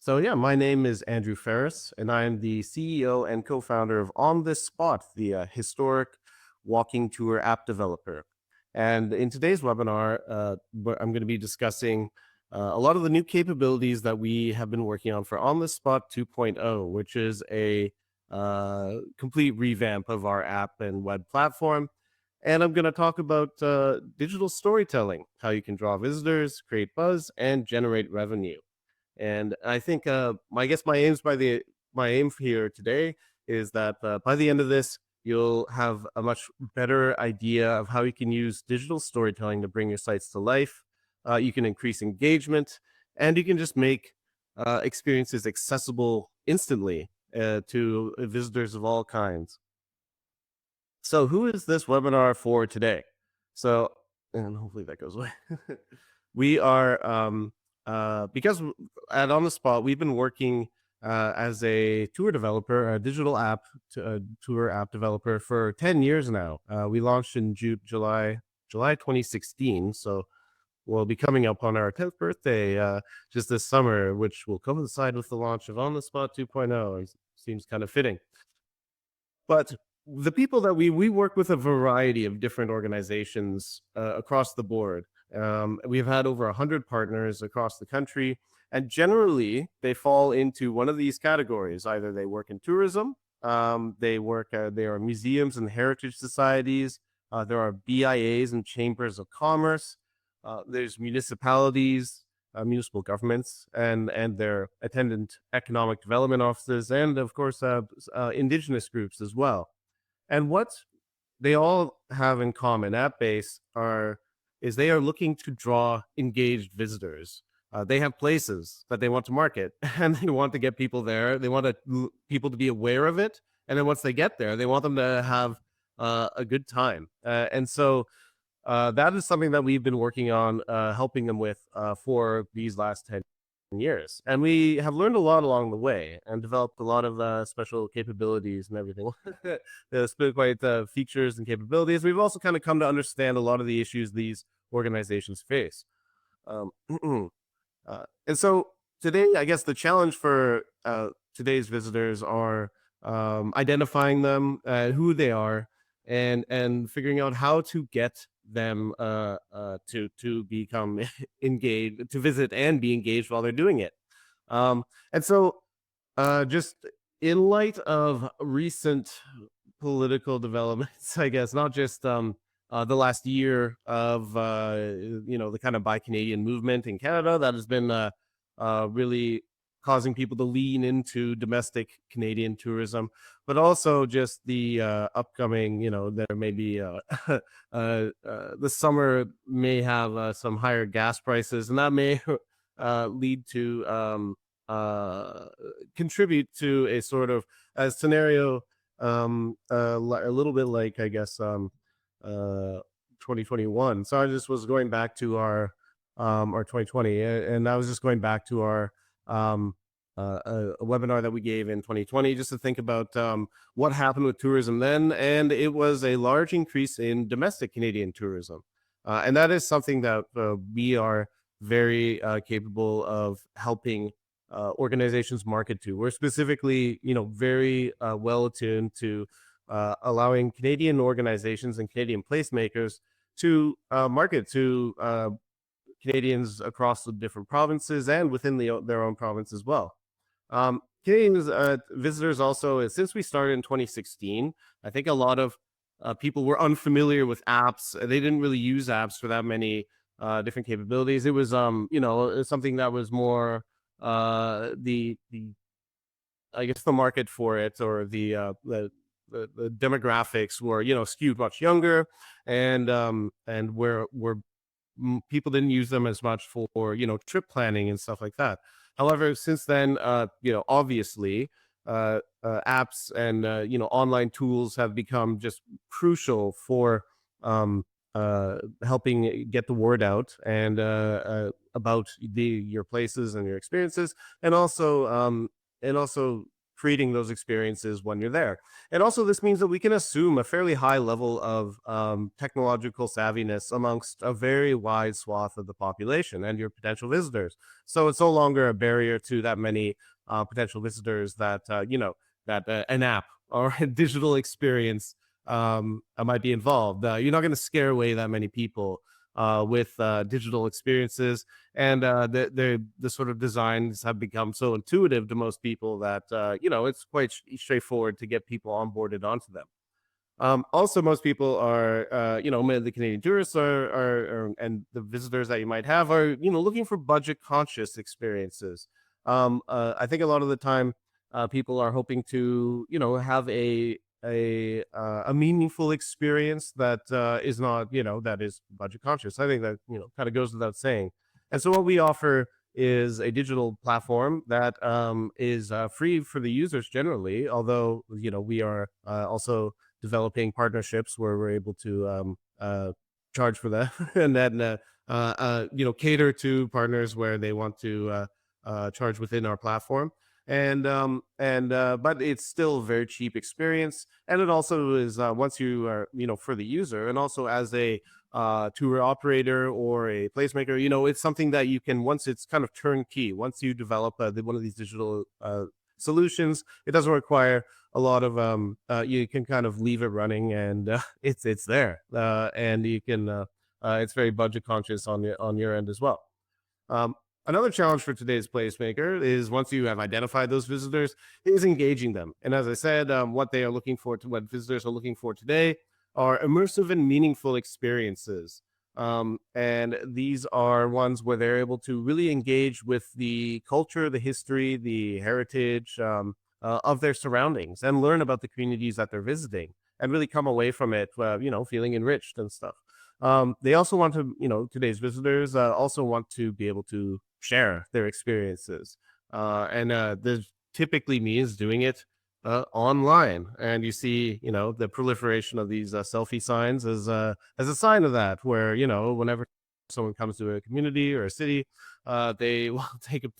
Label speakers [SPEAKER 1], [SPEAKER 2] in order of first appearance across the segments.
[SPEAKER 1] So yeah, my name is Andrew Ferris, and I am the CEO and co-founder of On This Spot, the historic walking tour app developer. And in today's webinar, I'm going to be discussing a lot of the new capabilities that we have been working on for On This Spot 2.0, which is a complete revamp of our app and web platform. And I'm going to talk about digital storytelling, how you can draw visitors, create buzz, and generate revenue. And I think, I guess my aim here today is that by the end of this, you'll have a much better idea of how you can use digital storytelling to bring your sites to life. You can increase engagement, and you can just make experiences accessible instantly to visitors of all kinds. So, who is this webinar for today? So, and hopefully that goes away. We are because at On the Spot, we've been working as a tour developer, a digital app tour app developer for 10 years now. We launched in July 2016, so we'll be coming up on our 10th birthday just this summer, which will coincide with the launch of On the Spot 2.0. It seems kind of fitting. But the people that we work with a variety of different organizations across the board. We've had over 100 partners across the country, and generally they fall into one of these categories. Either they work in tourism, they are museums and heritage societies, there are BIAs and chambers of commerce, there's municipalities, municipal governments, and their attendant economic development offices, and of course Indigenous groups as well. And what they all have in common at base is they are looking to draw engaged visitors. They have places that they want to market, and they want to get people there. They want people to be aware of it, and then once they get there, they want them to have a good time. And so that is something that we've been working on, helping them with for these last 10 years. And we have learned a lot along the way and developed a lot of special capabilities and everything. Quite features and capabilities. We've also kind of come to understand a lot of the issues these organizations face. Um, and so today, I guess the challenge for today's visitors are identifying them, who they are, and figuring out how to get them to become engaged, to visit and be engaged while they're doing it. And so, just in light of recent political developments, I guess not just the last year of the kind of Buy Canadian movement in Canada that has been really causing people to lean into domestic Canadian tourism, but also just the upcoming, there may be the summer may have some higher gas prices, and that may lead to contribute to a sort of a scenario a little bit like, I guess, 2021. So I just was going back to our 2020, and I was just going back to our a webinar that we gave in 2020 just to think about what happened with tourism then, and it was a large increase in domestic Canadian tourism, and that is something that we are very capable of helping organizations market to. We're specifically, very well attuned to allowing Canadian organizations and Canadian placemakers to market to Canadians across the different provinces and within their own province as well. Canadians visitors also, since we started in 2016, I think a lot of people were unfamiliar with apps. They didn't really use apps for that many different capabilities. It was something that was more the I guess the market for it, or the demographics were skewed much younger, and where people didn't use them as much for trip planning and stuff like that. However, since then, obviously, apps and online tools have become just crucial for helping get the word out and about your places and your experiences, and also creating those experiences when you're there. And also, this means that we can assume a fairly high level of technological savviness amongst a very wide swath of the population and your potential visitors. So it's no longer a barrier to that many potential visitors that that an app or a digital experience might be involved. You're not going to scare away that many people with digital experiences, and the sort of designs have become so intuitive to most people that it's quite straightforward to get people onboarded onto them. Also, most people are, the Canadian tourists and the visitors that you might have are, looking for budget conscious experiences. I think a lot of the time, people are hoping to, have a meaningful experience that is not, that is budget conscious. I think that, kind of goes without saying. And so what we offer is a digital platform that is free for the users generally, although, we are also developing partnerships where we're able to charge for that and then cater to partners where they want to charge within our platform. And but it's still a very cheap experience, and it also is once you are, for the user, and also as a tour operator or a placemaker, it's something that you can, once it's kind of turnkey, once you develop one of these digital solutions, it doesn't require a lot of you can kind of leave it running, and it's there, and you can it's very budget conscious on your end as well. Another challenge for today's placemaker is, once you have identified those visitors, is engaging them. And as I said, what they are looking for, what visitors are looking for today, are immersive and meaningful experiences. And these are ones where they're able to really engage with the culture, the history, the heritage of their surroundings, and learn about the communities that they're visiting, and really come away from it, feeling enriched and stuff. They also want to, today's visitors also want to be able to share their experiences. And this typically means doing it online. And you see, the proliferation of these selfie signs as a sign of that, where, whenever someone comes to a community or a city, they will take a,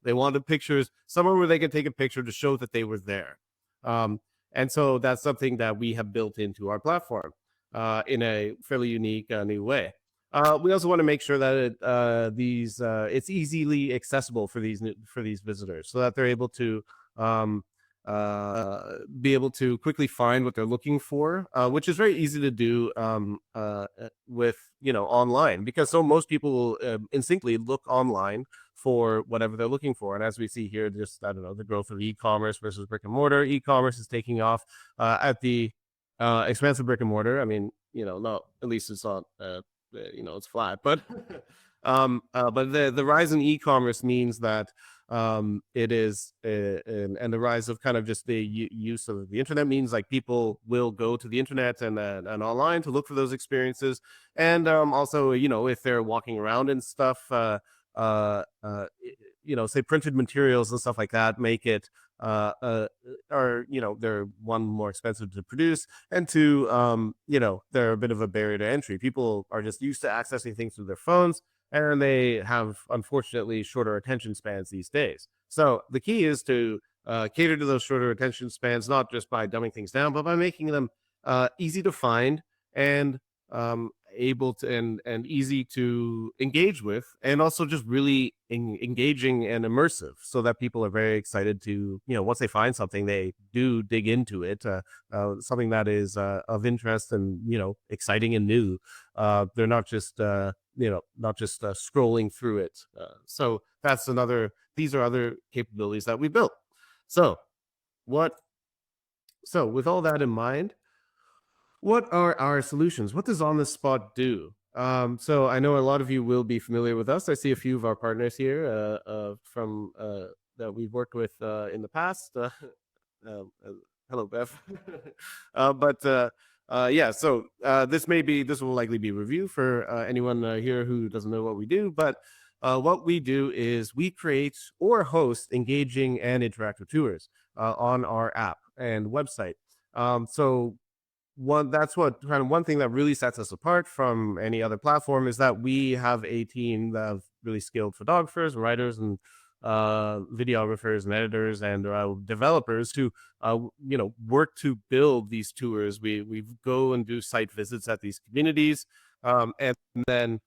[SPEAKER 1] they wanted pictures somewhere where they can take a picture to show that they were there. And so that's something that we have built into our platform in a fairly unique new way. We also want to make sure that it's easily accessible for these visitors, so that they're able to be able to quickly find what they're looking for, which is very easy to do with online, because most people will instinctively look online for whatever they're looking for. And as we see here, just, I don't know, the growth of e-commerce versus brick and mortar. E-commerce is taking off at the expense of brick and mortar. I mean, not, at least it's not it's flat, but but the rise in e-commerce means that it is and the rise of kind of just the use of the internet means, like, people will go to the internet and online to look for those experiences. And also, if they're walking around and stuff, say printed materials and stuff like that make it are, they're, one, more expensive to produce, and two, they're a bit of a barrier to entry. People are just used to accessing things through their phones, and they have, unfortunately, shorter attention spans these days. So the key is to cater to those shorter attention spans, not just by dumbing things down, but by making them easy to find, and able to, and easy to engage with, and also just really engaging and immersive, so that people are very excited to, once they find something, they do dig into it, something that is of interest and, exciting and new. They're not just scrolling through it. So that's another, these are other capabilities that we built. So with all that in mind, what are our solutions? What does On the Spot do? So I know a lot of you will be familiar with us. I see a few of our partners here from that we've worked with in the past. Hello, Beth. Yeah, so this will likely be a review for anyone here who doesn't know what we do. But what we do is we create or host engaging and interactive tours on our app and website. So that's what kind of one thing that really sets us apart from any other platform, is that we have a team of really skilled photographers, writers, and videographers and editors and developers who work to build these tours. We go and do site visits at these communities, and then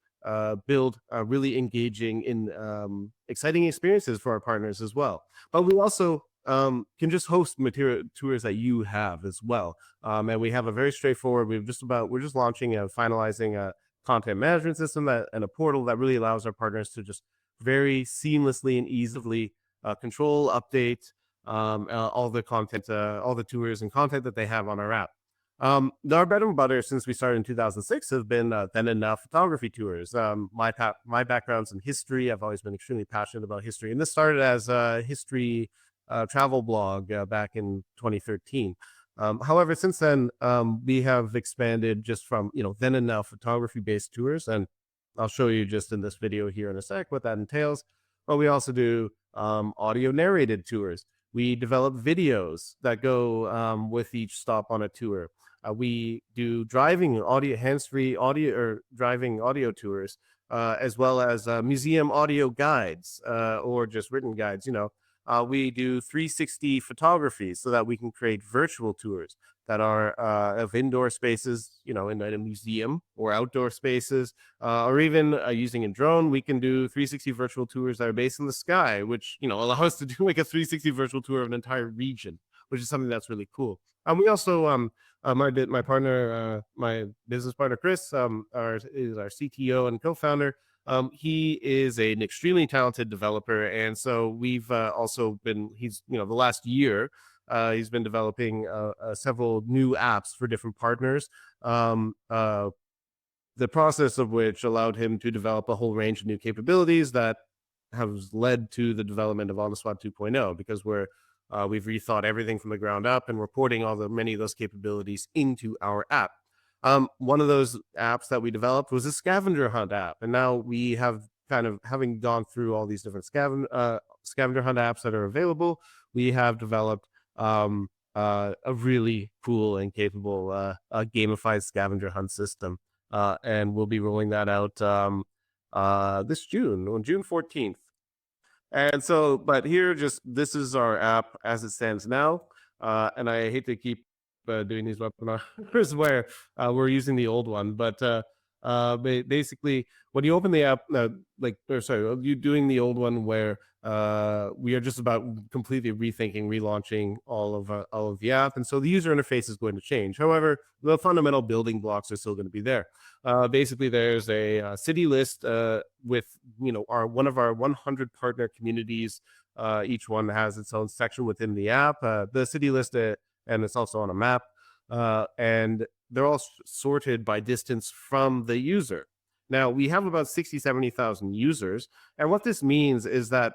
[SPEAKER 1] build really engaging and exciting experiences for our partners as well. But we also can just host material tours that you have as well. And we have a very straightforward. We're just launching and finalizing a content management system and a portal that really allows our partners to just very seamlessly and easily control, update all the content, all the tours and content that they have on our app. Our bread and butter since we started in 2006 have been then and now photography tours. My background's in history. I've always been extremely passionate about history, and this started as a history travel blog back in 2013. However, since then, we have expanded just from then and now photography based tours, and I'll show you just in this video here in a sec what that entails. But we also do audio narrated tours. We develop videos that go with each stop on a tour. We do driving audio, hands-free audio or driving audio tours, as well as museum audio guides or just written guides. We do 360 photography so that we can create virtual tours that are of indoor spaces, in a museum or outdoor spaces, or even using a drone. We can do 360 virtual tours that are based in the sky, which allow us to do like a 360 virtual tour of an entire region, which is something that's really cool. And we also, my partner, my business partner Chris, is our CTO and co-founder. He is an extremely talented developer, and so we've also been. He's the last year. He's been developing several new apps for different partners. The process of which allowed him to develop a whole range of new capabilities that has led to the development of On the Spot 2.0, because we've rethought everything from the ground up and we're porting many of those capabilities into our app. One of those apps that we developed was a scavenger hunt app, and now we have kind of having gone through all these different scavenger hunt apps that are available. We have developed a really cool and capable gamified scavenger hunt system, and we'll be rolling that out this June, on June 14th. And so, but this is our app as it stands now. And I hate to keep doing these webinars where we're using the old one, but basically, when you open the app, you doing the old one where we are just about completely rethinking, relaunching all of the app, and so the user interface is going to change. However, the fundamental building blocks are still going to be there. Basically, there's a city list with one of our 100 partner communities. Each one has its own section within the app. The city list, and it's also on a map, and they're all sorted by distance from the user. Now, we have about 70,000 users, and what this means is that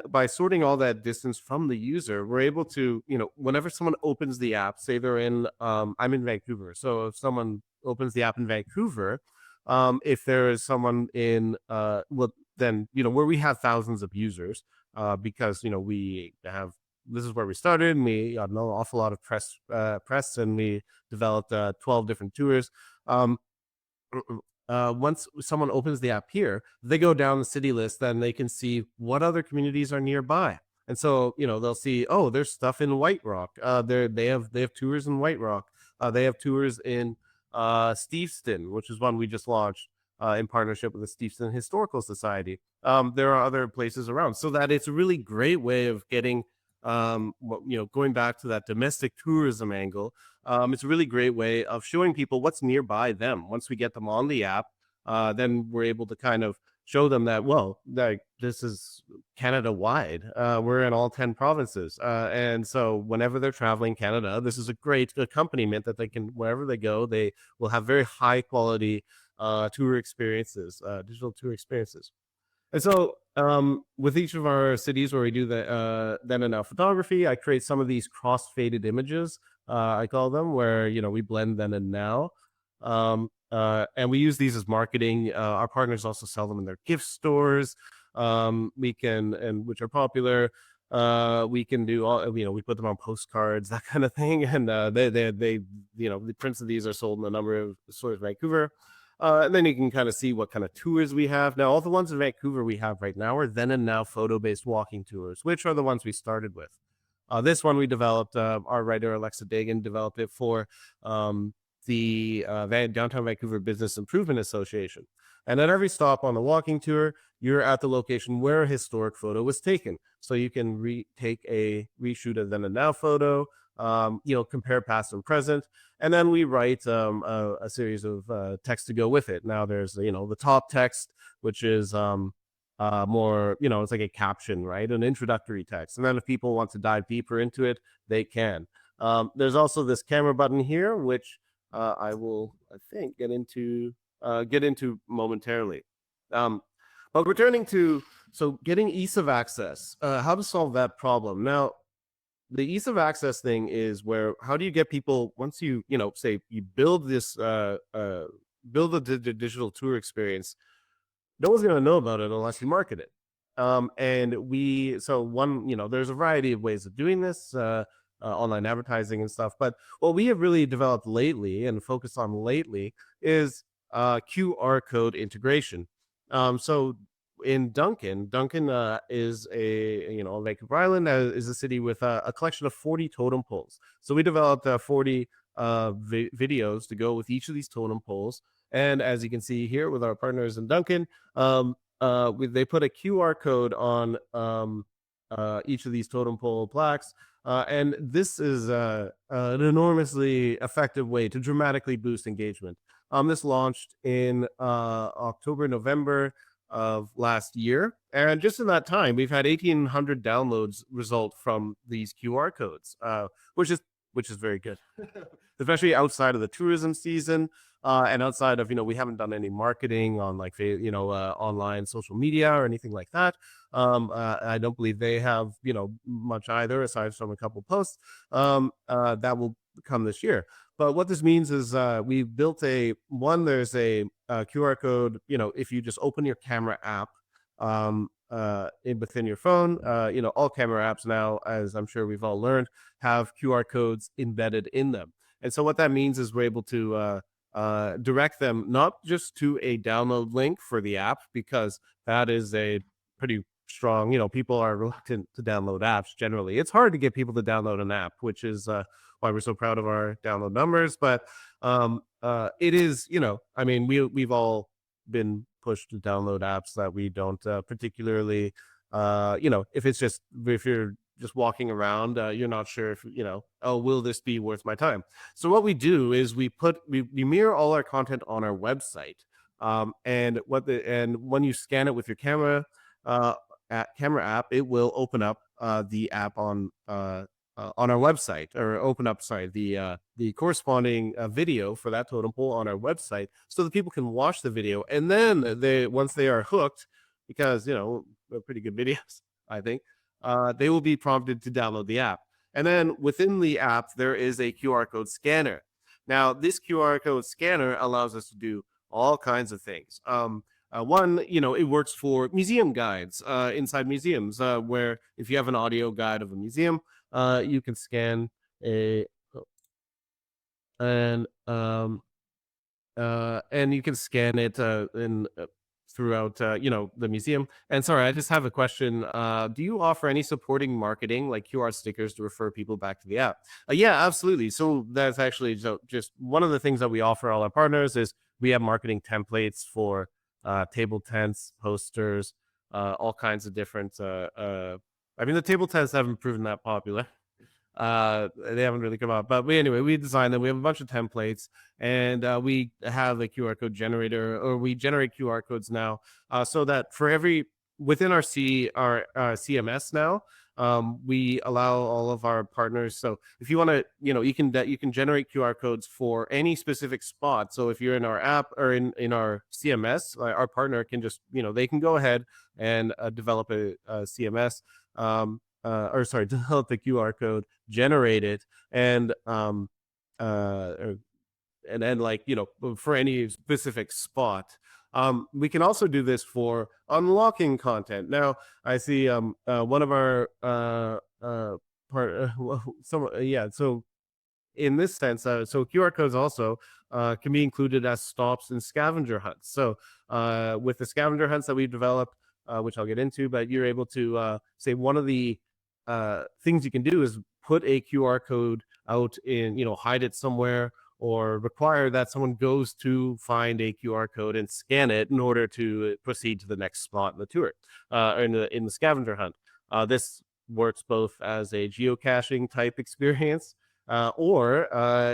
[SPEAKER 1] by sorting all that distance from the user, we're able to, whenever someone opens the app, say they're I'm in Vancouver. So if someone opens the app in Vancouver, if there is someone then, where we have thousands of users, because, this is where we started, and we got an awful lot of press, and we developed 12 different tours. Once someone opens the app here, they go down the city list, then they can see what other communities are nearby. And so, they'll see, oh, there's stuff in White Rock. They have tours in White Rock. They have tours in Steveston, which is one we just launched in partnership with the Steveston Historical Society. There are other places around, so that it's a really great way of getting, going back to that domestic tourism angle. It's a really great way of showing people what's nearby them. Once we get them on the app, then we're able to kind of show them that, well, this is Canada wide. We're in all 10 provinces. And so whenever they're traveling Canada, this is a great accompaniment that they can, wherever they go, they will have very high quality tour experiences, digital tour experiences. And so with each of our cities where we do the then and now photography, I create some of these cross-faded images, I call them, where we blend then and now. And we use these as marketing. Our partners also sell them in their gift stores. Which are popular. We can do all, we put them on postcards, that kind of thing. And the prints of these are sold in a number of stores in Vancouver. And then you can kind of see what kind of tours we have. Now, all the ones in Vancouver we have right now are then and now photo based walking tours, which are the ones we started with. This one we developed, our writer Alexa Dagan developed it for um, the Downtown Vancouver Business Improvement Association. And at every stop on the walking tour, you're at the location where a historic photo was taken. So you can reshoot a then and now photo, compare past and present. And then we write a series of text to go with it. Now there's, the top text, which is more, it's like a caption, right? An introductory text. And then if people want to dive deeper into it, they can. There's also this camera button here, which I will, I think, get into momentarily. Um, but returning to getting ease of access, how to solve that problem. Now, the ease of access thing is where how do you get people once say you build this build a digital tour experience, no one's going to know about it unless you market it. And there's a variety of ways of doing this, online advertising and stuff. But what we have really developed lately and focused on lately is QR code integration. So in Duncan is Vancouver Island is a city with a collection of 40 totem poles. So we developed 40 videos to go with each of these totem poles. And as you can see here with our partners in Duncan, they put a QR code on each of these totem pole plaques. And this is an enormously effective way to dramatically boost engagement. This launched in October, November of last year. And just in that time, we've had 1,800 downloads result from these QR codes, which is very good, especially outside of the tourism season. And outside of, we haven't done any marketing on like, online social media or anything like that. I don't believe they have, much either, aside from a couple posts that will come this year. But what this means is we've built there's a QR code, if you just open your camera app within your phone, all camera apps now, as I'm sure we've all learned, have QR codes embedded in them. And so what that means is we're able to direct them not just to a download link for the app, because that is a pretty strong, people are reluctant to download apps generally. It's hard to get people to download an app, which is why we're so proud of our download numbers. But it is, we've all been pushed to download apps that we don't particularly, if you're just walking around, you're not sure if, oh, will this be worth my time? So what we do is we mirror all our content on our website. And when you scan it with your camera app, it will open up the app on our website, or open up, sorry, the corresponding video for that totem pole on our website, so that people can watch the video. And then once they are hooked, because they're pretty good videos, I think, they will be prompted to download the app. And then within the app, there is a QR code scanner. Now, this QR code scanner allows us to do all kinds of things. One, it works for museum guides inside museums, where if you have an audio guide of a museum, you can scan a and you can scan it throughout the museum. And sorry, I just have a question. Do you offer any supporting marketing like QR stickers to refer people back to the app? Yeah, absolutely. So that's actually just one of the things that we offer all our partners is we have marketing templates for table tents, posters, all kinds of different. The table tents haven't proven that popular. They haven't really come out, but we designed them. We have a bunch of templates, and we have a QR code generator, or we generate QR codes now, so that within our CMS now, we allow all of our partners. So if you want to, you can generate QR codes for any specific spot. So if you're in our app or in our CMS, our partner can just, they can go ahead and develop a CMS. Develop the QR code, generate it, and for any specific spot. We can also do this for unlocking content. Now, I see one of our So in this sense, so QR codes also can be included as stops in scavenger hunts. So with the scavenger hunts that we've developed, which I'll get into, but you're able to say one of the things you can do is put a QR code out in, hide it somewhere, or require that someone goes to find a QR code and scan it in order to proceed to the next spot in the tour, or in the scavenger hunt. This works both as a geocaching type experience, or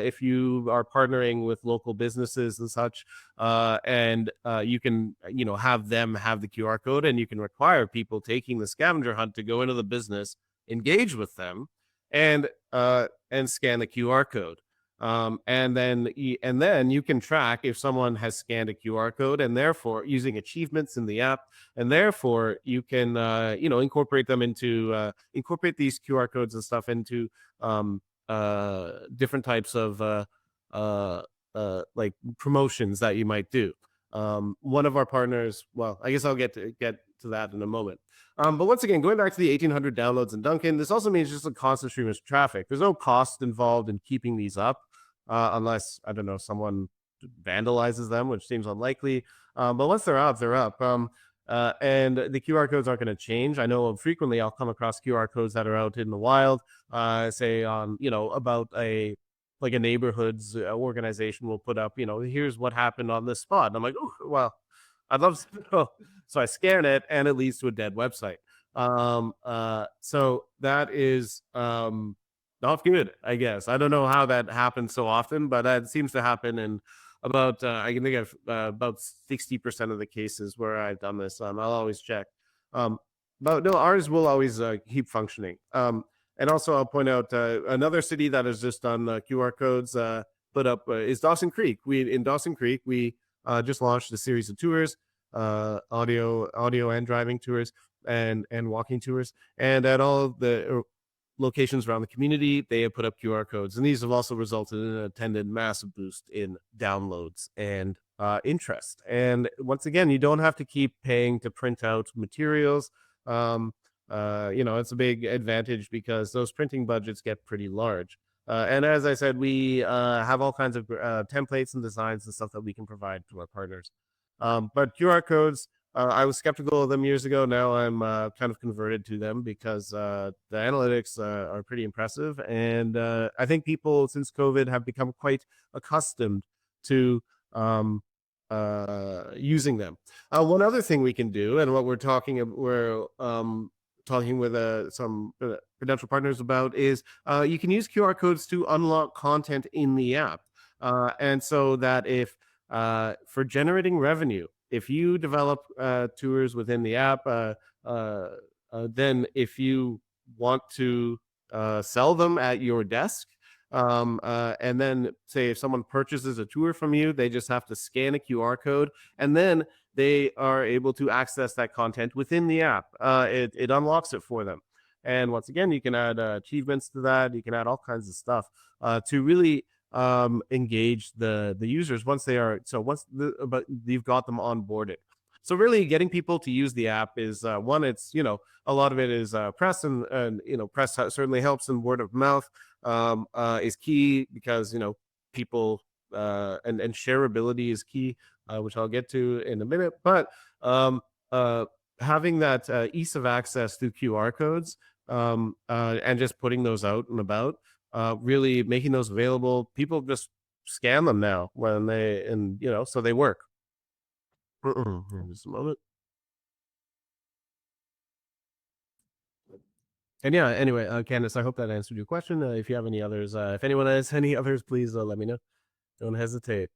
[SPEAKER 1] if you are partnering with local businesses and such, and you can, have them have the QR code, and you can require people taking the scavenger hunt to go into the business, engage with them, and scan the QR code. And then you can track if someone has scanned a QR code, and therefore using achievements in the app, and therefore you can incorporate them into incorporate these QR codes and stuff into different types of like promotions that you might do. One of our partners, well, I guess I'll get to that in a moment. But once again, going back to the 1,800 downloads in Duncan, this also means just a constant stream of traffic. There's no cost involved in keeping these up, unless, I don't know, someone vandalizes them, which seems unlikely. But once they're up, they're up. And the QR codes aren't going to change. I know frequently I'll come across QR codes that are out in the wild, say on, about a neighborhood's organization will put up, here's what happened on this spot. And I'm like, oh, well, I'd love to know. So I scan it, and it leads to a dead website. So that is not good, I guess. I don't know how that happens so often, but it seems to happen in about I can think of about 60% of the cases where I've done this. I'll always check. But no, ours will always keep functioning. And also, I'll point out another city that has just done QR codes put up is Dawson Creek. In Dawson Creek, we just launched a series of tours, audio and driving tours, and walking tours, and at all the locations around the community, they have put up QR codes, and these have also resulted in an attended massive boost in downloads and interest. And once again, you don't have to keep paying to print out materials. It's a big advantage because those printing budgets get pretty large. And as I said, we have all kinds of templates and designs and stuff that we can provide to our partners. But QR codes, I was skeptical of them years ago. Now I'm kind of converted to them because the analytics are pretty impressive. And I think people, since COVID, have become quite accustomed to using them. One other thing we can do, and what we're talking with some potential partners about, is you can use QR codes to unlock content in the app. And so that if for generating revenue, if you develop tours within the app, then if you want to sell them at your desk, and then say if someone purchases a tour from you, they just have to scan a QR code, and then they are able to access that content within the app. It unlocks it for them. And once again, you can add achievements to that. You can add all kinds of stuff to really engage the users once but you've got them onboarded. So really getting people to use the app is one, it's, a lot of it is press, and press certainly helps, and word of mouth is key because, people and shareability is key, which I'll get to in a minute. But having that ease of access through QR codes, and just putting those out and about, really making those available. People just scan them now so they work. Just a moment. And yeah, anyway, Candice, I hope that answered your question. If you have any others, if anyone has any others, please let me know. Don't hesitate.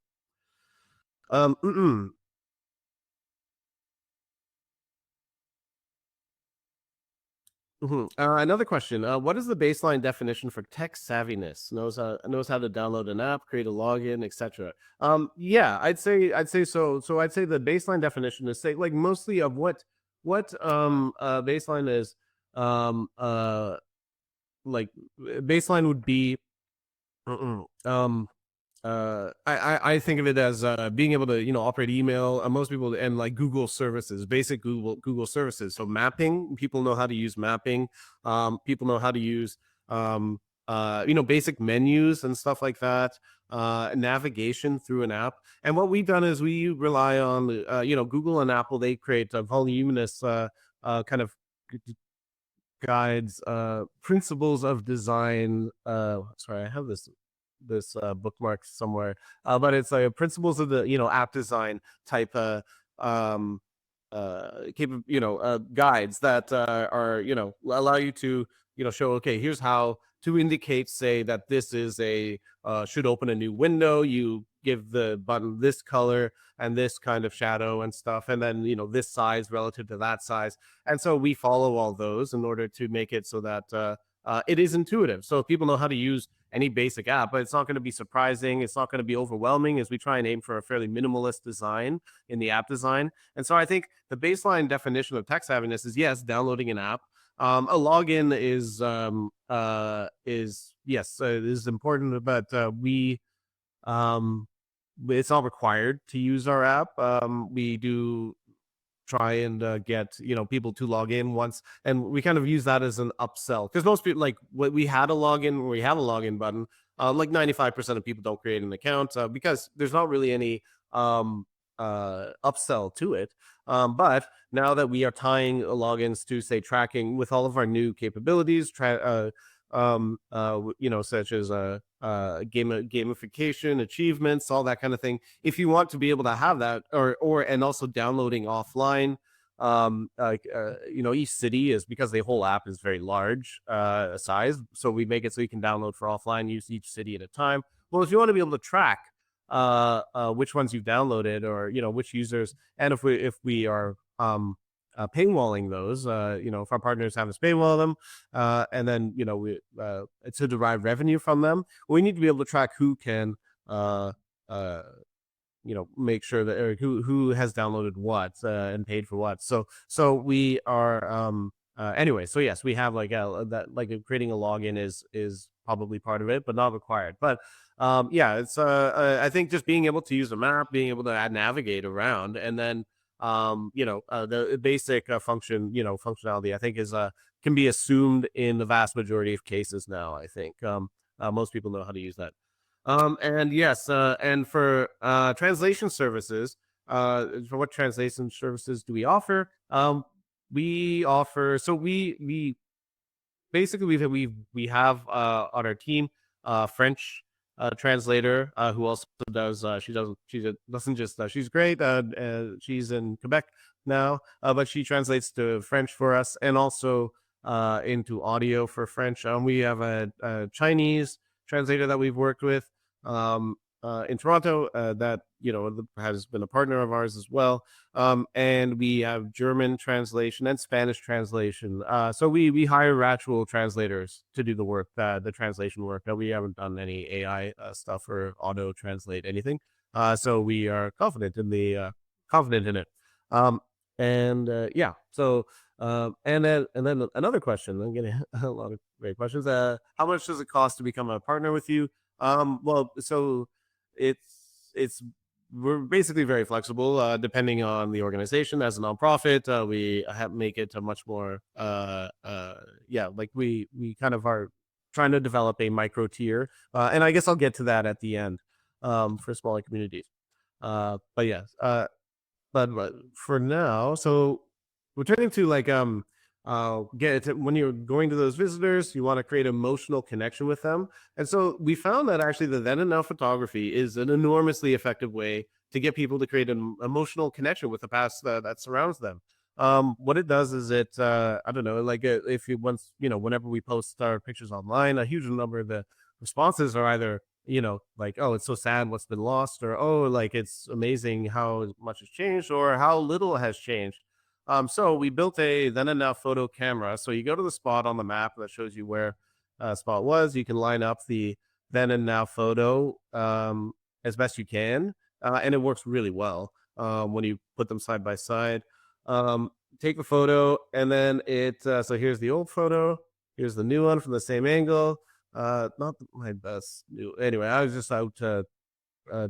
[SPEAKER 1] Another question. What is the baseline definition for tech savviness? Knows how to download an app, create a login, etc. Yeah, I'd say so. So I'd say the baseline definition is, say, like, mostly of what baseline is. Like, baseline would be I think of it as being able to operate email. Most people, and like Google services, basic Google services. So mapping, people know how to use mapping. People know how to use basic menus and stuff like that. navigation through an app. And what we've done is we rely on, Google and Apple. They create a voluminous kind of guides, principles of design. Sorry, I have this bookmark somewhere, but it's like principles of the app design type um guides that are allow you to show, okay, here's how to indicate, say, that this is a should open a new window. You give the button this color and this kind of shadow and stuff, and then this size relative to that size. And so we follow all those in order to make it so that it is intuitive, so people know how to use any basic app, but it's not going to be surprising, it's not going to be overwhelming, as we try and aim for a fairly minimalist design in the app design. And so I think the baseline definition of tech savviness is, yes, downloading an app. A login is yes, it is important, but we it's not required to use our app. We do try and get people to log in once, and we kind of use that as an upsell, because most people, like, we had a login, we have a login button. Like 95% of people don't create an account because there's not really any upsell to it. But now that we are tying logins to, say, tracking with all of our new capabilities, such as gamification, achievements, all that kind of thing. If you want to be able to have that, or and also downloading offline, each city is, because the whole app is very large size, so we make it so you can download for offline use each city at a time. Well, if you want to be able to track which ones you've downloaded, or which users, and if we are paywalling those, if our partners have us paywall them, and then we to derive revenue from them, we need to be able to track who can uh make sure that, or who has downloaded what and paid for what. So we are anyway, so yes, we have like that, like creating a login is probably part of it, but not required. But yeah, it's I think just being able to use a map, being able to navigate around, and then the basic functionality, I think, is can be assumed in the vast majority of cases now. I think most people know how to use that. And yes, and for translation services, for what translation services do we offer? We offer, so we basically we have on our team French translator who also does doesn't just she's great, she's in Quebec now, but she translates to French for us, and also into audio for French. We have a Chinese translator that we've worked with in Toronto, that has been a partner of ours as well. And we have German translation and Spanish translation. So we hire actual translators to do the work, the translation work. We haven't done any AI stuff or auto translate anything. So we are confident in it. And yeah, so and then another question. I'm getting a lot of great questions. How much does it cost to become a partner with you? Well, so it's we're basically very flexible, depending on the organization. As a nonprofit, we make it a much more yeah, like we kind of are trying to develop a micro tier, and I guess I'll get to that at the end, for smaller communities. But yes, but for now, so we're turning to, like, get it, when you're going to those visitors, you want to create emotional connection with them. And so we found that actually the then and now photography is an enormously effective way to get people to create an emotional connection with the past that surrounds them. What it does is it, I don't know, like, if you once, whenever we post our pictures online, a huge number of the responses are either, like, oh, it's so sad what's been lost, or, oh, like, it's amazing how much has changed, or how little has changed. So we built a then and now photo camera. So you go to the spot on the map that shows you where spot was. You can line up the then and now photo as best you can, and it works really well when you put them side by side. Take the photo, and then so here's the old photo. Here's the new one from the same angle. Not my best new. Anyway, I was just out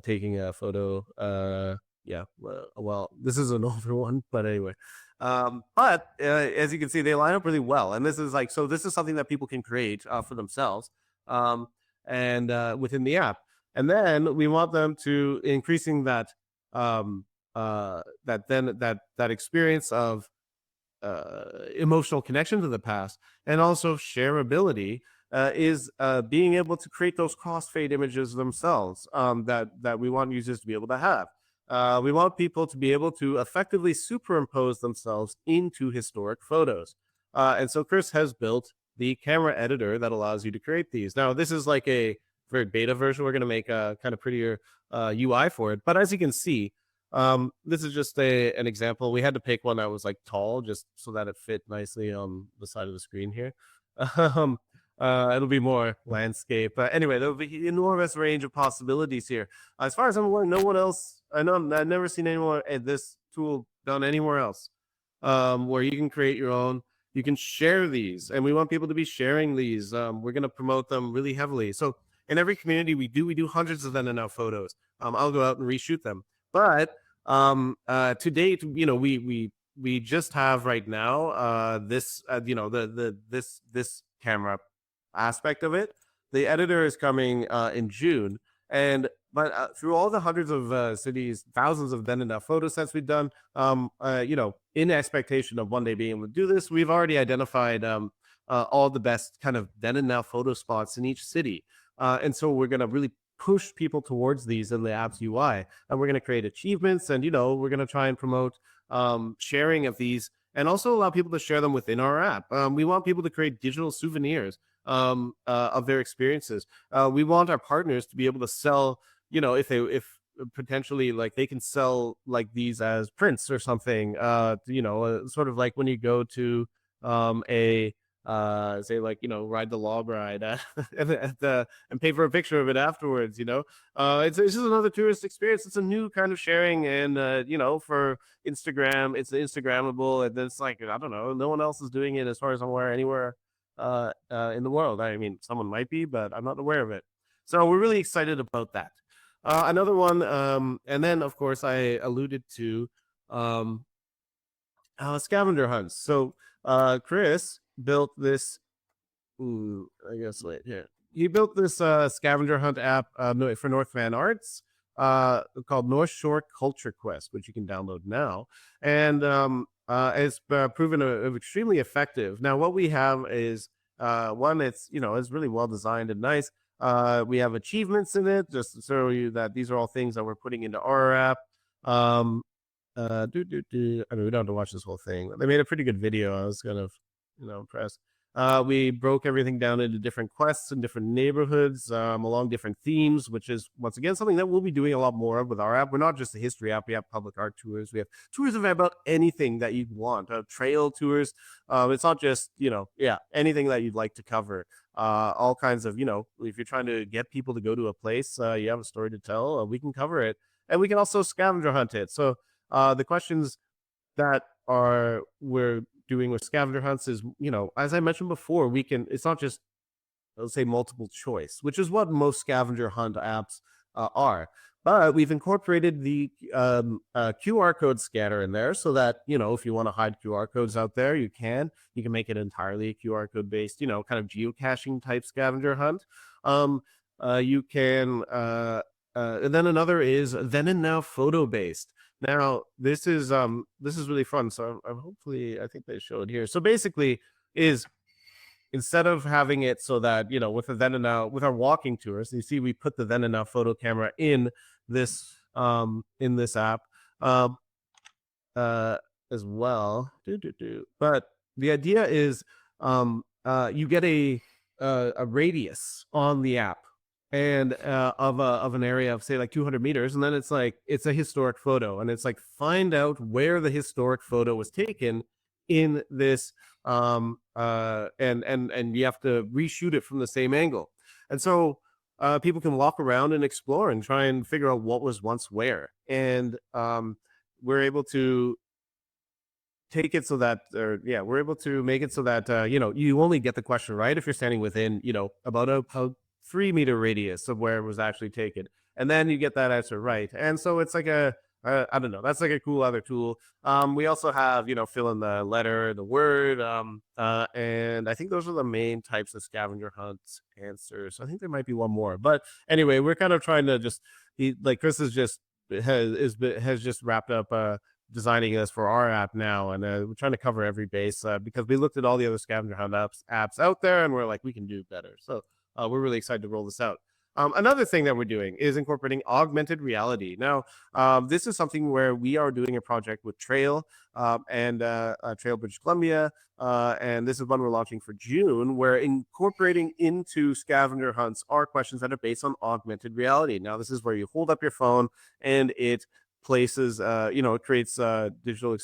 [SPEAKER 1] taking a photo. Yeah, well, this is an older one, but anyway. But as you can see, they line up really well, and this is this is something that people can create for themselves, and within the app. And then we want them to increasing that that experience of emotional connection to the past, and also shareability is being able to create those crossfade images themselves that we want users to be able to have. We want people to be able to effectively superimpose themselves into historic photos. And so Chris has built the camera editor that allows you to create these. Now, this is like a very beta version. We're going to make a kind of prettier UI for it. But as you can see, this is just an example. We had to pick one that was like tall, just so that it fit nicely on the side of the screen here. Um, it'll be more landscape. Anyway, there'll be enormous range of possibilities here. As far as I'm aware, no one else. I know I've never seen anyone this tool done anywhere else. Where you can create your own. You can share these, and we want people to be sharing these. We're going to promote them really heavily. So in every community we do hundreds of them in our photos. I'll go out and reshoot them, but to date, we just have right now this this camera aspect of it. The editor is coming in June, and but through all the hundreds of cities, thousands of then enough photo sets we've done, in expectation of one day being able to do this, we've already identified all the best kind of then and now photo spots in each city, and so we're going to really push people towards these in the app's UI, and we're going to create achievements, and we're going to try and promote sharing of these, and also allow people to share them within our app. We want people to create digital souvenirs of their experiences. We want our partners to be able to sell, if potentially like they can sell like these as prints or something. Sort of like when you go to a say like ride the log ride and pay for a picture of it afterwards. It's just another tourist experience. It's a new kind of sharing, and for Instagram, it's Instagrammable, and it's like, I don't know, no one else is doing it as far as I'm aware anywhere in the world. I mean, someone might be, but I'm not aware of it. So we're really excited about that. Another one, and then of course I alluded to scavenger hunts. So Chris built this. I guess wait here. He built this scavenger hunt app for North Van Arts called North Shore Culture Quest, which you can download now, and it's proven extremely effective. Now, what we have is one, it's really well designed and nice. We have achievements in it, just to show you that these are all things that we're putting into our app. I mean, we don't have to watch this whole thing. They made a pretty good video. I was kind of, impressed. We broke everything down into different quests and different neighborhoods along different themes, which is once again something that we'll be doing a lot more of with our app. We're not just a history app. We have public art tours. We have tours of about anything that you'd want. Trail tours. It's not just anything that you'd like to cover. All kinds of if you're trying to get people to go to a place, you have a story to tell. We can cover it, and we can also scavenger hunt it. So the questions that we're doing with scavenger hunts is, as I mentioned before, it's not just, let's say, multiple choice, which is what most scavenger hunt apps are. But we've incorporated the QR code scanner in there so that, if you want to hide QR codes out there, you can make it entirely a QR code based, kind of geocaching type scavenger hunt. You can, and then another is then and now photo based. Now, this is really fun. So hopefully, I think they show it here. So basically, is instead of having it so that with the then and now with our walking tours, you see we put the then and now photo camera in this app as well. But the idea is you get a radius on the app and of an area of say like 200 meters, and then it's a historic photo, and it's like find out where the historic photo was taken in this and you have to reshoot it from the same angle, and so people can walk around and explore and try and figure out what was once where, and we're able to take it so that we're able to make it so that you only get the question right if you're standing within about a 3-meter radius of where it was actually taken, and then you get that answer right. And so it's like a I don't know. That's like a cool other tool. We also have, fill in the letter, the word, and I think those are the main types of scavenger hunts answers. I think there might be one more, but anyway, we're kind of trying to just like Chris has just wrapped up designing this for our app now, and we're trying to cover every base because we looked at all the other scavenger hunt apps out there, and we're like, we can do better. So we're really excited to roll this out. Another thing that we're doing is incorporating augmented reality. Now, this is something where we are doing a project with Trail and Trail British Columbia, and this is one we're launching for June. Where incorporating into scavenger hunts are questions that are based on augmented reality. Now, this is where you hold up your phone and it places, it creates digital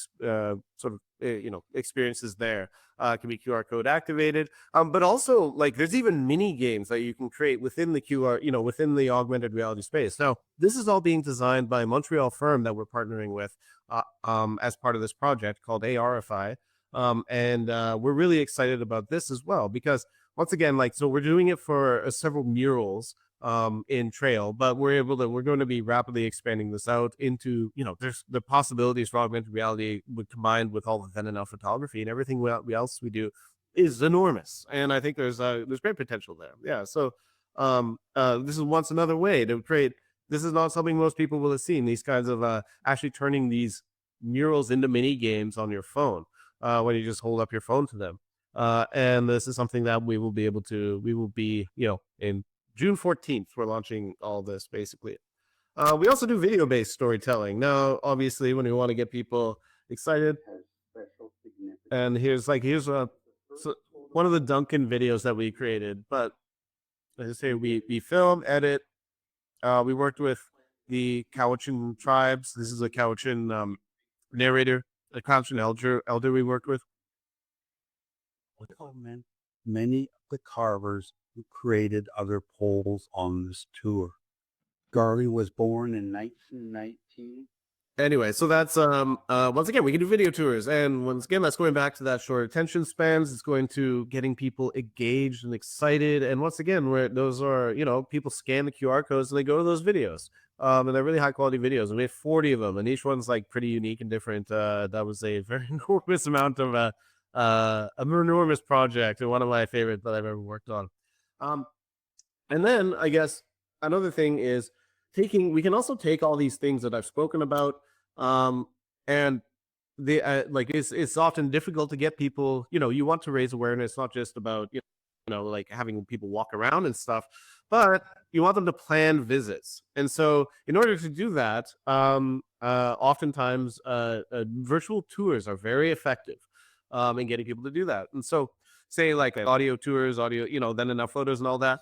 [SPEAKER 1] experiences there. It can be QR code activated, but also like there's even mini games that you can create within the within the augmented reality space. Now, this is all being designed by a Montreal firm that we're partnering with as part of this project called ARify. And we're really excited about this as well because once again, like, so we're doing it for several murals in Trail, but we're going to be rapidly expanding this out into, there's the possibilities for augmented reality combined with all the then and now photography and everything else we do is enormous. And I think there's great potential there. Yeah. So this is once another way to create. This is not something most people will have seen, these kinds of actually turning these murals into mini games on your phone when you just hold up your phone to them. And this is something that we will be, in June 14th, we're launching all this basically. We also do video-based storytelling. Now, obviously, when we want to get people excited, and here's one of the Duncan videos that we created. But as I say, we film, edit. We worked with the Cowichan tribes. This is a Cowichan narrator, a Cowichan elder we worked with.
[SPEAKER 2] Many of the carvers who created other poles on this tour. Garley was born in 1919.
[SPEAKER 1] Anyway, so that's once again we can do video tours, and once again that's going back to that short attention spans. It's going to getting people engaged and excited, and once again, where those are, people scan the QR codes and they go to those videos, and they're really high quality videos. And we have 40 of them, and each one's like pretty unique and different. That was a very enormous amount of an enormous project, and one of my favorites that I've ever worked on. And then I guess another thing is we can also take all these things that I've spoken about, and it's often difficult to get people, you want to raise awareness, not just about, like having people walk around and stuff, but you want them to plan visits. And so in order to do that, oftentimes virtual tours are very effective in getting people to do that. And so say like audio tours, then enough photos and all that.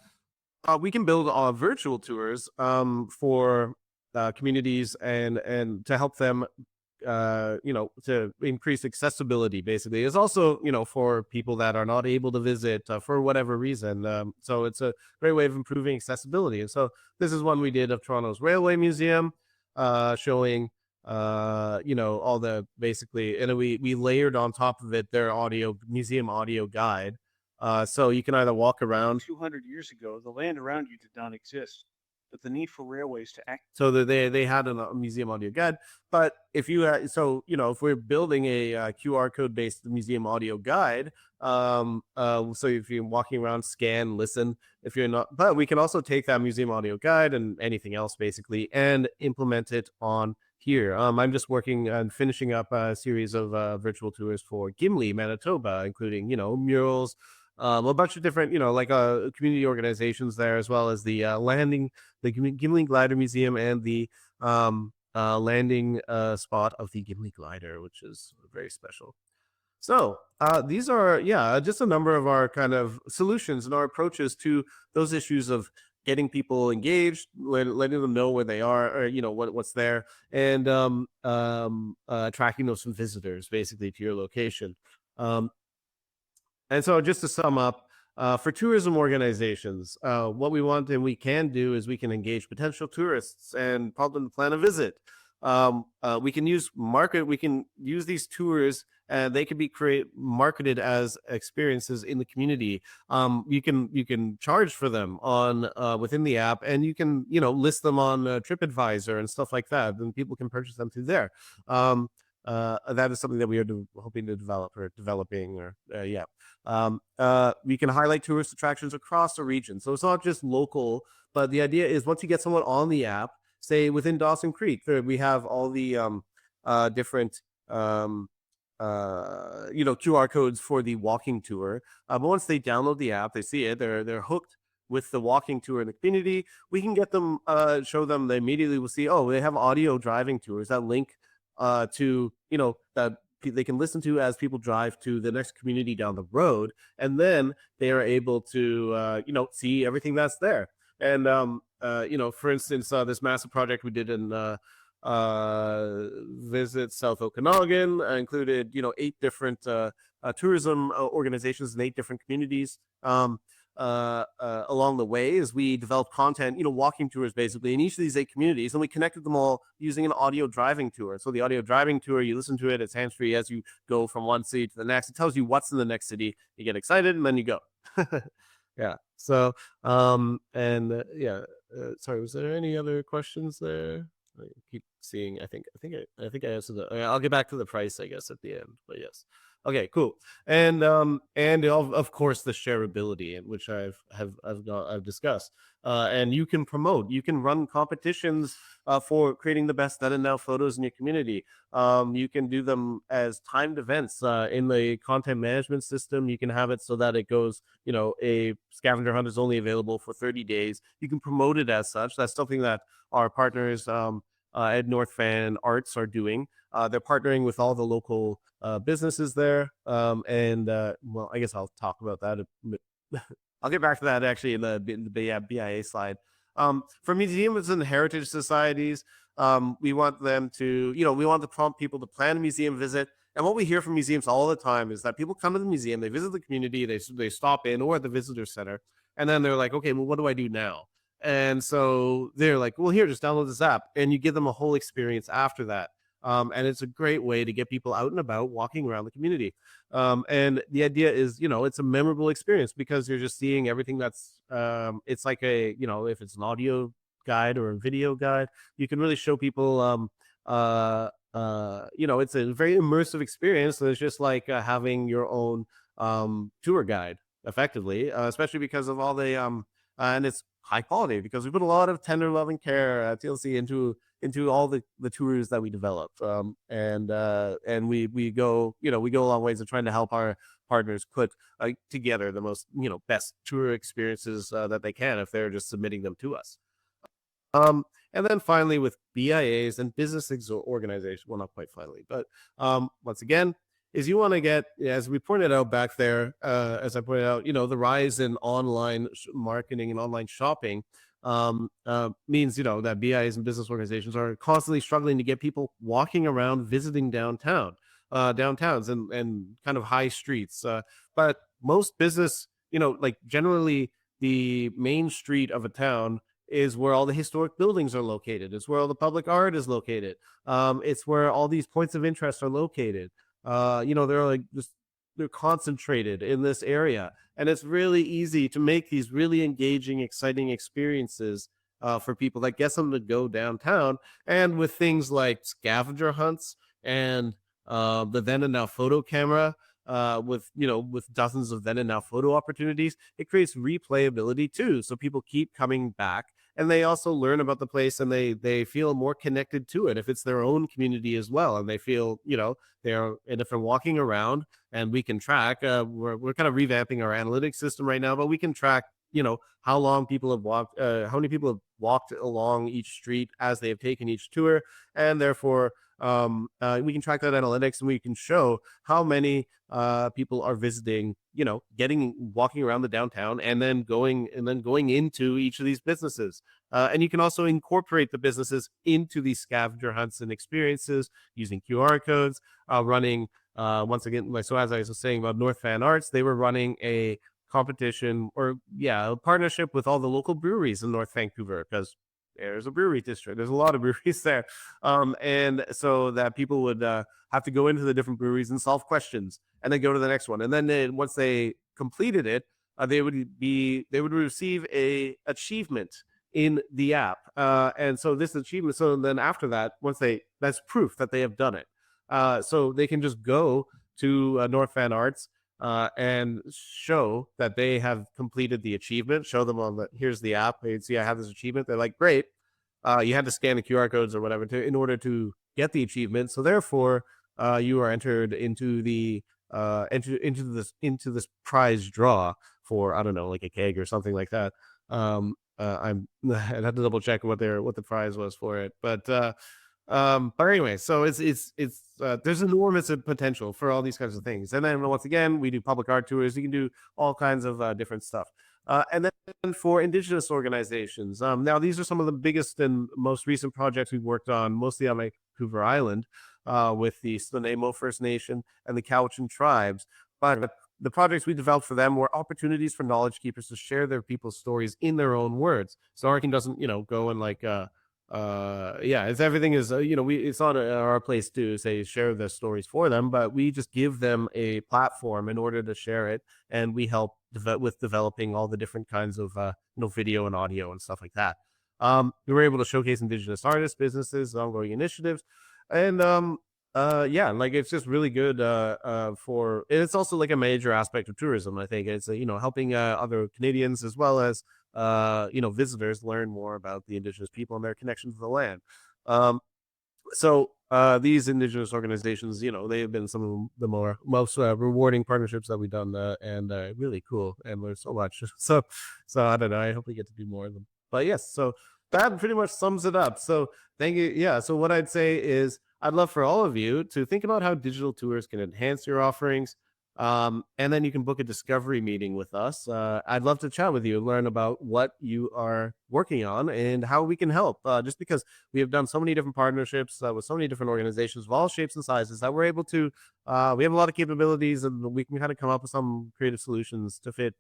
[SPEAKER 1] We can build virtual tours for communities and to help them, to increase accessibility. Basically, it's also for people that are not able to visit for whatever reason. So it's a great way of improving accessibility. And so this is one we did of Toronto's Railway Museum, showing all the basically, and we layered on top of it their museum audio guide. So you can either walk around.
[SPEAKER 3] 200 years ago, the land around you did not exist, but the need for railways to act.
[SPEAKER 1] So they had a museum audio guide. But if you if we're building a QR code based museum audio guide, so if you're walking around, scan, listen. If you're not, but we can also take that museum audio guide and anything else basically and implement it on here. I'm just working on finishing up a series of virtual tours for Gimli, Manitoba, including murals. A bunch of different, community organizations there, as well as the the Gimli Glider Museum and the landing spot of the Gimli Glider, which is very special. So these are, just a number of our kind of solutions and our approaches to those issues of getting people engaged, letting them know where they are, or what's there, and attracting those some visitors basically to your location. And so just to sum up, for tourism organizations, what we want and we can do is we can engage potential tourists and help them to plan a visit. We can use these tours they can be marketed as experiences in the community. You can charge for them on within the app, and you can list them on TripAdvisor and stuff like that, and people can purchase them through there. That is something that we are hoping to develop or developing, or yeah. We can highlight tourist attractions across the region, so it's not just local. But the idea is, once you get someone on the app, say within Dawson Creek, we have all the different QR codes for the walking tour. But once they download the app, they see it, they're hooked with the walking tour in the community. We can get them, show them, they immediately will see, oh, they have audio driving tours that link to, that they can listen to as people drive to the next community down the road, and then they are able to see everything that's there. And for instance, this massive project we did in Visit South Okanagan included 8 different tourism organizations in 8 different communities. Along the way, as we developed content, walking tours basically in each of these 8 communities, and we connected them all using an audio driving tour. So the audio driving tour, you listen to it, it's hands-free as you go from one city to the next. It tells you what's in the next city. You get excited, and then you go. Yeah. So, sorry, was there any other questions there? I keep seeing. I think I answered the. I'll get back to the price, I guess, at the end. But yes. Okay, cool. And of course the shareability, which I've discussed. And you can promote. You can run competitions for creating the best then and now photos in your community. You can do them as timed events in the content management system. You can have it so that it goes, a scavenger hunt is only available for 30 days. You can promote it as such. That's something that our partners at North Van Arts are doing. They're partnering with all the local businesses there. Well, I guess I'll talk about that. I'll get back to that actually in the BIA slide. For museums and heritage societies, we want them to, we want to prompt people to plan a museum visit. And what we hear from museums all the time is that people come to the museum, they visit the community, they stop in or at the visitor center, and then they're like, okay, well, what do I do now? And so they're like, well, here, just download this app, and you give them a whole experience after that. And it's a great way to get people out and about walking around the community. And the idea is, it's a memorable experience because you're just seeing everything that's, it's like if it's an audio guide or a video guide, you can really show people, it's a very immersive experience. So it's just like having your own tour guide effectively, especially because of all the, and it's high quality because we put a lot of tender love and care at TLC into all the tours that we develop. And we go a long ways of trying to help our partners put together the most best tour experiences that they can if they're just submitting them to us. And then finally with BIAs and business organizations, well, not quite finally, but once again, is you want to get, as we pointed out back there, as I pointed out, the rise in online marketing and online shopping means, that BIs and business organizations are constantly struggling to get people walking around, visiting downtowns and kind of high streets. But most business, like generally the main street of a town is where all the historic buildings are located. It's where all the public art is located. It's where all these points of interest are located. They're concentrated in this area, and it's really easy to make these really engaging, exciting experiences for people that gets them to go downtown. And with things like scavenger hunts and the then and now photo camera, with dozens of then and now photo opportunities, it creates replayability too. So people keep coming back, and they also learn about the place, and they feel more connected to it if it's their own community as well, and they feel they're, and if they're walking around, and we can track. We're kind of revamping our analytics system right now, but we can track how long people have walked, how many people have walked along each street as they have taken each tour, and therefore we can track that analytics, and we can show how many people are visiting, walking around the downtown, and then going into each of these businesses. And you can also incorporate the businesses into these scavenger hunts and experiences using QR codes, running once again, so as I was saying about North Van Arts, they were running a competition, or a partnership with all the local breweries in North Vancouver, because there's a brewery district. There's a lot of breweries there, and so that people would have to go into the different breweries and solve questions, and then go to the next one. And then once they completed it, they would receive a achievement in the app. And so this achievement, so then after that, once that's proof that they have done it. So they can just go to North Van Arts and show that they have completed the achievement. Show them here's the app. They see I have this achievement. They're like, great. You had to scan the QR codes or whatever in order to get the achievement. So therefore, you are entered into the into this prize draw for, I don't know, like a keg or something like that. I'd have to double check what the prize was for it, but anyway, so it's there's enormous potential for all these kinds of things. And then once again, we do public art tours. You can do all kinds of different stuff. And then for Indigenous organizations, now these are some of the biggest and most recent projects we've worked on, mostly on Vancouver Island, with the Snuneymuxw First Nation and the Cowichan tribes. But the projects we developed for them were opportunities for knowledge keepers to share their people's stories in their own words. So Arkin doesn't, go and like, it's everything is, it's not our place to say share the stories for them, but we just give them a platform in order to share it, and we help with developing all the different kinds of, video and audio and stuff like that. We were able to showcase Indigenous artists, businesses, ongoing initiatives, and like it's just really good for. It's also like a major aspect of tourism. I think it's helping other Canadians as well as visitors learn more about the Indigenous people and their connection to the land. So these Indigenous organizations, they have been some of the most rewarding partnerships that we've done, and really cool, and learned so much. So I don't know. I hope we get to do more of them. But yes, so that pretty much sums it up. So thank you. Yeah. So what I'd say is I'd love for all of you to think about how digital tours can enhance your offerings. And then you can book a discovery meeting with us. I'd love to chat with you, learn about what you are working on and how we can help. Just because we have done so many different partnerships with so many different organizations of all shapes and sizes that we're able to, we have a lot of capabilities, and we can kind of come up with some creative solutions to fit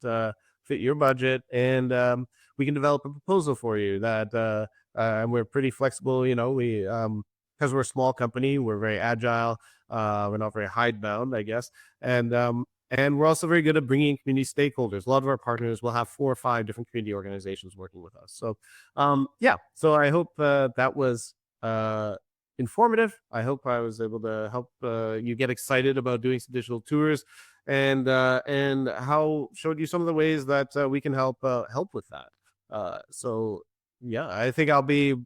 [SPEAKER 1] your budget. And we can develop a proposal for you that, and we're pretty flexible. Because we're a small company, we're very agile. We're not very hidebound, I guess, and we're also very good at bringing in community stakeholders. A lot of our partners will have 4 or 5 different community organizations working with us. So, So I hope that was informative. I hope I was able to help you get excited about doing some digital tours, and how showed you some of the ways that we can help with that. So yeah, I think I'll be